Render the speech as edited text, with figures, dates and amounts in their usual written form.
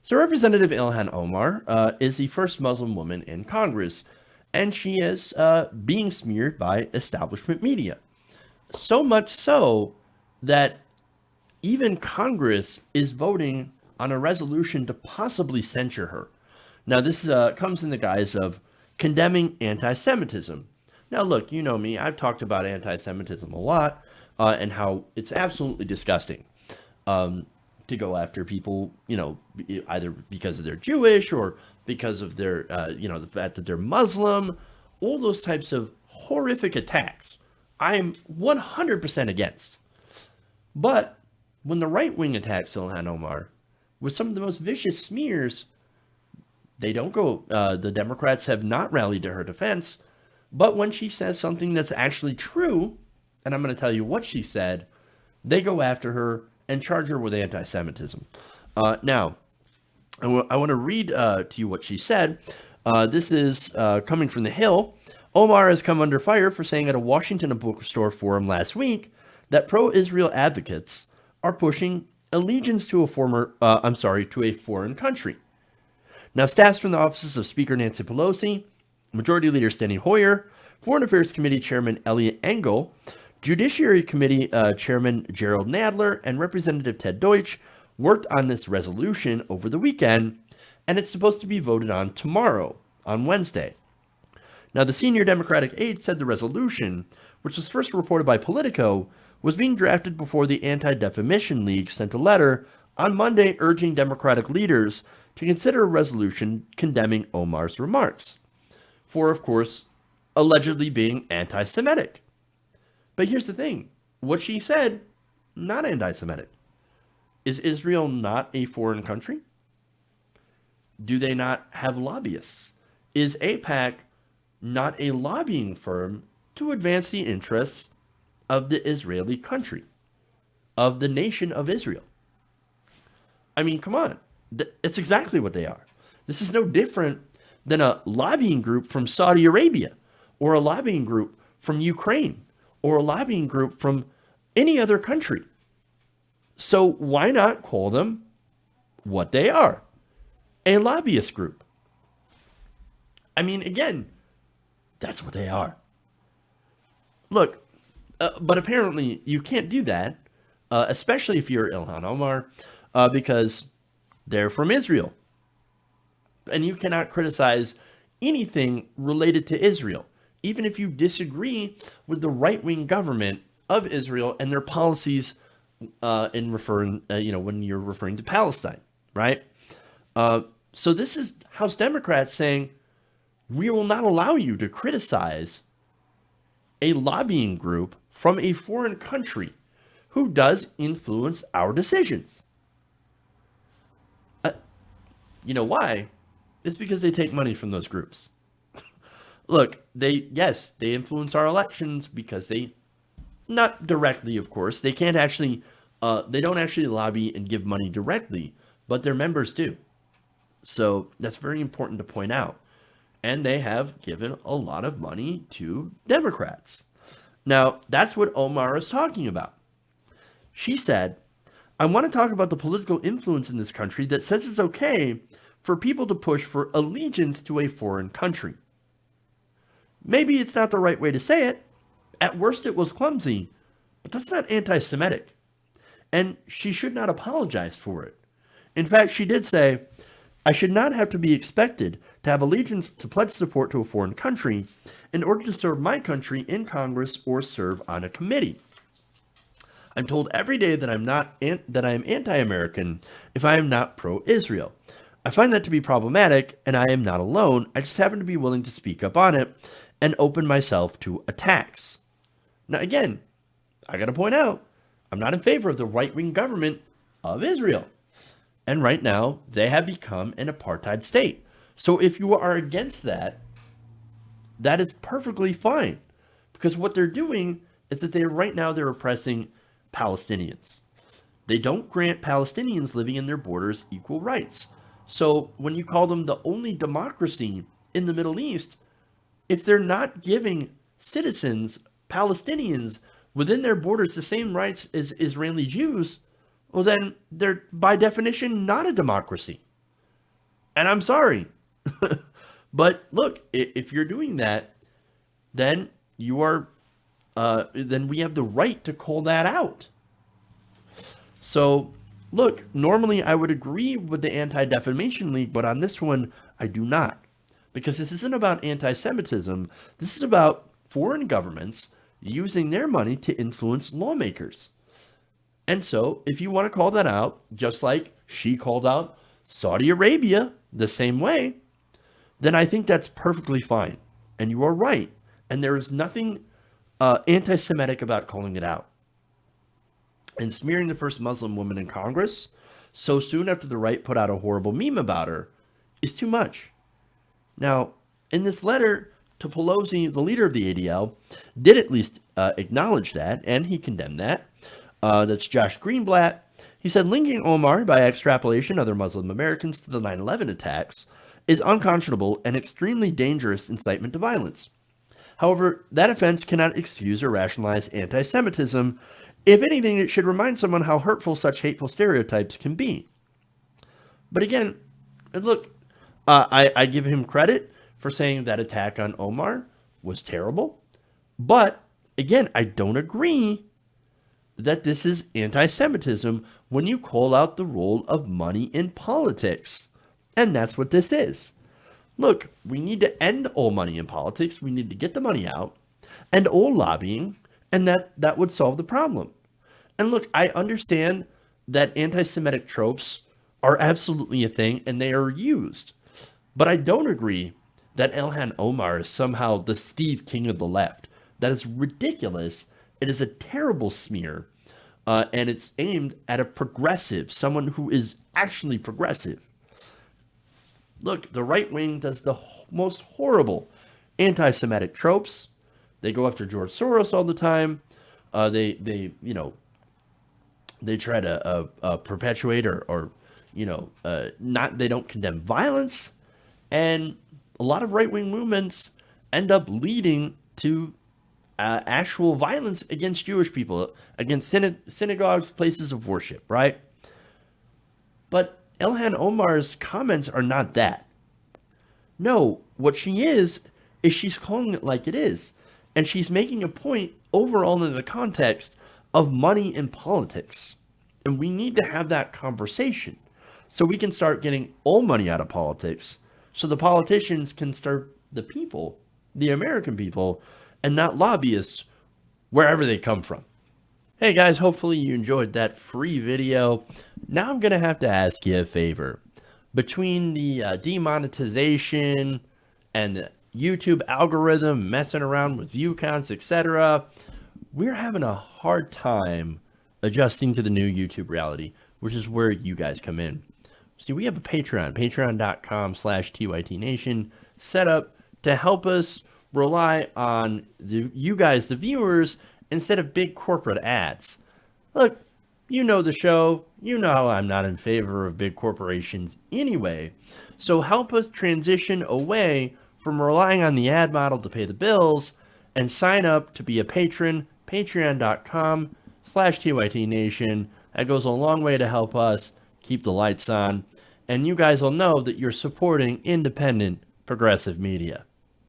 So Representative Ilhan Omar is the first Muslim woman in Congress, and she is being smeared by establishment media. So much so that even Congress is voting on a resolution to possibly censure her. Now, this comes in the guise of condemning anti Semitism. Now, look, you know me, I've talked about anti Semitism a lot and how it's absolutely disgusting to go after people, either because of they're Jewish or because of their, the fact that they're Muslim, all those types of horrific attacks. I'm 100% against. But when the right wing attacks Ilhan Omar with some of the most vicious smears, they don't go, the Democrats have not rallied to her defense. But when she says something that's actually true, and I'm going to tell you what she said, they go after her and charge her with anti Semitism. Now, I want to read to you what she said. This is coming from The Hill. Omar has come under fire for saying at a Washington bookstore forum last week that pro-Israel advocates are pushing allegiance to a foreign country. Now, staffs from the offices of Speaker Nancy Pelosi, Majority Leader Steny Hoyer, Foreign Affairs Committee Chairman Eliot Engel, Judiciary Committee Chairman Gerald Nadler, and Representative Ted Deutsch worked on this resolution over the weekend, and it's supposed to be voted on tomorrow, on Wednesday. Now, the senior Democratic aide said the resolution, which was first reported by Politico, was being drafted before the Anti-Defamation League sent a letter on Monday urging Democratic leaders to consider a resolution condemning Omar's remarks for, of course, allegedly being anti-Semitic. But here's the thing. What she said, not anti-Semitic. Is Israel not a foreign country? Do they not have lobbyists? Is AIPAC not a lobbying firm to advance the interests of the Israeli country, of the nation of Israel? I mean, come on. It's exactly what they are. This is no different than a lobbying group from Saudi Arabia or a lobbying group from Ukraine or a lobbying group from any other country. So why not call them what they are? A lobbyist group. I mean, again, that's what they are. Look, but apparently you can't do that, especially if you're Ilhan Omar, because they're from Israel. And you cannot criticize anything related to Israel, even if you disagree with the right-wing government of Israel and their policies in referring, when you're referring to Palestine, right? So this is House Democrats saying, we will not allow you to criticize a lobbying group from a foreign country who does influence our decisions. You know why? It's because they take money from those groups. Look, they influence our elections because they, not directly, of course, they can't actually, they don't actually lobby and give money directly, but their members do. So that's very important to point out. And they have given a lot of money to Democrats. Now, that's what Omar is talking about. She said, I want to talk about the political influence in this country that says it's okay for people to push for allegiance to a foreign country. Maybe it's not the right way to say it. At worst, it was clumsy, but that's not anti-Semitic. And she should not apologize for it. In fact, she did say, I should not have to be expected to have allegiance to pledge support to a foreign country in order to serve my country in Congress or serve on a committee. I'm told every day that I am anti-American if I am not pro-Israel. I find that to be problematic, and I am not alone. I just happen to be willing to speak up on it and open myself to attacks. Now, again, I got to point out, I'm not in favor of the right-wing government of Israel. And right now, they have become an apartheid state. So if you are against that, that is perfectly fine. Because what they're doing is that they're oppressing Palestinians. They don't grant Palestinians living in their borders equal rights. So when you call them the only democracy in the Middle East, if they're not giving citizens, Palestinians, within their borders the same rights as Israeli Jews, well then they're by definition not a democracy. And I'm sorry. But look, if you're doing that, then you are, then we have the right to call that out. So, look, normally I would agree with the Anti Defamation League, but on this one, I do not. Because this isn't about anti Semitism, this is about foreign governments using their money to influence lawmakers. And so, if you want to call that out, just like she called out Saudi Arabia the same way, then I think that's perfectly fine. And you are right. And there is nothing anti Semitic about calling it out. And smearing the first Muslim woman in Congress so soon after the right put out a horrible meme about her is too much. Now, in this letter to Pelosi, the leader of the ADL, did at least acknowledge that, and he condemned that. That's Josh Greenblatt. He said linking Omar by extrapolation other Muslim Americans to the 9/11 attacks is unconscionable and extremely dangerous incitement to violence. However, that offense cannot excuse or rationalize anti-Semitism. If anything, it should remind someone how hurtful such hateful stereotypes can be. But again, look, I give him credit for saying that attack on Omar was terrible. But again, I don't agree that this is anti-Semitism when you call out the role of money in politics. And that's what this is. Look, we need to end all money in politics. We need to get the money out and all lobbying, and that would solve the problem. And look, I understand that anti-Semitic tropes are absolutely a thing and they are used. But I don't agree that Ilhan Omar is somehow the Steve King of the left. That is ridiculous. It is a terrible smear. And it's aimed at a progressive, someone who is actually progressive. Look, the right wing does the most horrible anti-Semitic tropes. They go after George Soros all the time. They try to perpetuate or not. They don't condemn violence, and a lot of right wing movements end up leading to actual violence against Jewish people, against synagogues, places of worship, right? But Ilhan Omar's comments are not that. No, what she is she's calling it like it is. And she's making a point overall in the context of money in politics. And we need to have that conversation so we can start getting all money out of politics so the politicians can serve the people, the American people, and not lobbyists wherever they come from. Hey guys, hopefully you enjoyed that free video. Now I'm going to have to ask you a favor. Between the demonetization and the YouTube algorithm messing around with view counts, etc., we're having a hard time adjusting to the new YouTube reality, which is where you guys come in. See, we have a Patreon, patreon.com/TYTNation, set up to help us rely on you guys, the viewers, instead of big corporate ads. Look, you know the show. You know I'm not in favor of big corporations anyway. So help us transition away from relying on the ad model to pay the bills and sign up to be a patron, patreon.com/TYTNation. That goes a long way to help us keep the lights on. And you guys will know that you're supporting independent progressive media.